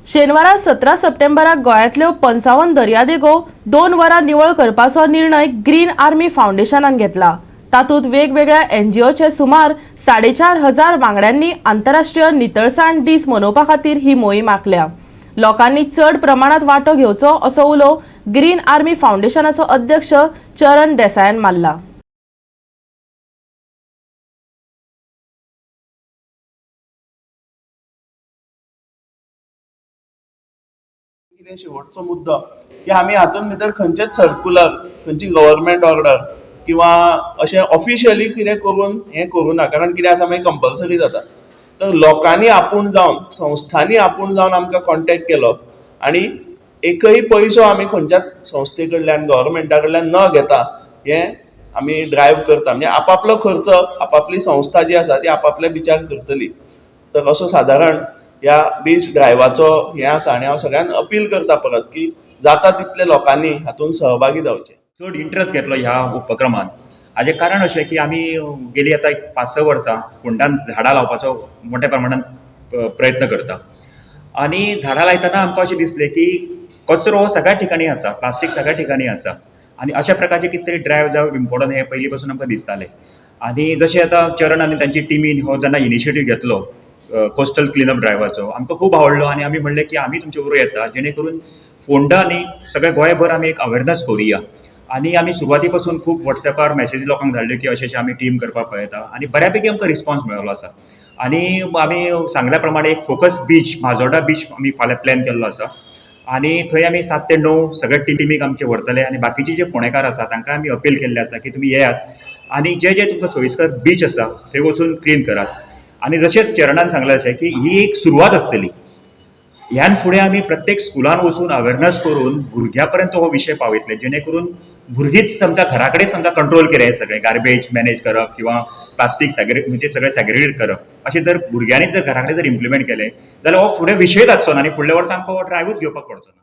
शेनवारा 17 सप्टेंबराक गोंयांतल्यो 55 दर्यादेगो 2 वरां निवळ करपाचो निर्णय ग्रीन आर्मी फाउंडेशनान घेतला। तातूंत वेगवेगळ्या एनजीओचे सुमार 4,500 वांगड्यांनी आंतरराष्ट्रीय नितळसाण दीस मनोवपा खातीर ही मोहीम आंखल्या। लोकांनी चड प्रमाणात वांटो घेवचो असो उलो ग्रीन आर्मी फाउंडेशनाचो अध्यक्ष चरण देसायान मारला। कितें शेवटचो मुद्दो की आमी हातूंत भितर खंयचेच सर्कुलर खंयची गव्हर्नमेंट ऑर्डर किंवा अशें ऑफिशियली कितें करून हें करूं ना, कारण कितें आसा मागीर कंपल्सरी जाता। तर लोकांनी आपूण जावन संस्थांनी आपूण जावन आमकां कॉन्टेक्ट केलो आनी एकय पयसो आमी खंयच्याच संस्थे कडल्यान गव्हर्नमेंटा कडल्यान न घेता हें आमी ड्रायव्ह करता। म्हणजे आपापलो खर्च आपापली संस्था जी आसा ती आपल्या बिचार करतली। तर असो सादारण ह्या बीच ड्रायव्हाचो हें आसा आनी हांव सगळ्यांक अपील करता परत की जाता तितले लोकांनी हातूंत सहभागी जावचें। चड इंट्रस्ट घेतलो ह्या उपक्रमांत। हाजें कारण अशें की आमी गेलीं आतां 5-6 वर्सां फोंडांत झाडां लावपाचो मोठ्या प्रमाणांत प्रयत्न करता आनी झाडां लायतना आमकां अशें दिसलें की कचरो हो सगळ्या ठिकाणी आसा, प्लास्टीक सगळ्या ठिकाणी आसा आनी अशा प्रकारचे कितें तरी ड्रायव्ह जावप इम्पॉर्टंट हें पयलीं पासून आमकां दिसतालें। आनी जशें आतां चरण आनी तांची टिमीन हो जेन्ना इनिशिएटीव घेतलो कोस्टल क्लीनअप ड्रायव्हाचो, आमकां खूब आवडलो आनी आमी म्हणलें की आमी तुमचे बरोबर येता, जेणे करून फोंडा न्ही सगळे गोंयभर आमी एक अवेरनस करुया। आनी आमी सुरवाती पासून खूब वॉट्सॅपार मेसेज लोकांक धाडल्यो की अशें आमी टीम करपाक पळयता आनी बऱ्यापैकी आमकां रिस्पॉन्स मेळिल्लो आसा। आनी आमी सांगल्या प्रमाणे एक फोकस बीच म्हाजोड्डा बीच आमी फाल्यां प्लॅन केल्लो आसा आनी थंय आमी 7 ते 9 सगळे टिमीक आमचे व्हरतले आनी बाकीचे जे फोंडेकार आसा तांकां आमी अपील केल्लें आसा की तुमी येयात आनी जे जे तुमकां सोयीस्कर बीच आसा थंय वचून क्लीन करात। आनी जशें चरणान सांगलें अशें की ही एक सुरवात आसतली। ह्यान फुडें आमी प्रत्येक स्कुलान वचून अवेरनस करून भुरग्यां पर्यंत हो विशय पावयतले, जेणे करून भुरगींच समजा घरा कडेन समजा कंट्रोल केलें हें सगळें गार्बेज मॅनेज करप किंवा प्लास्टीक म्हणजे सगळें सॅग्रिगेट करप अशें जर भुरग्यांनीच जर घरा कडेन जर इम्प्लिमेंट केलें जाल्यार हो फुडें विशय जावचो ना आनी फुडल्या वर्सा आमकां हो ड्रायव्हूच घेवपाक पडचो ना।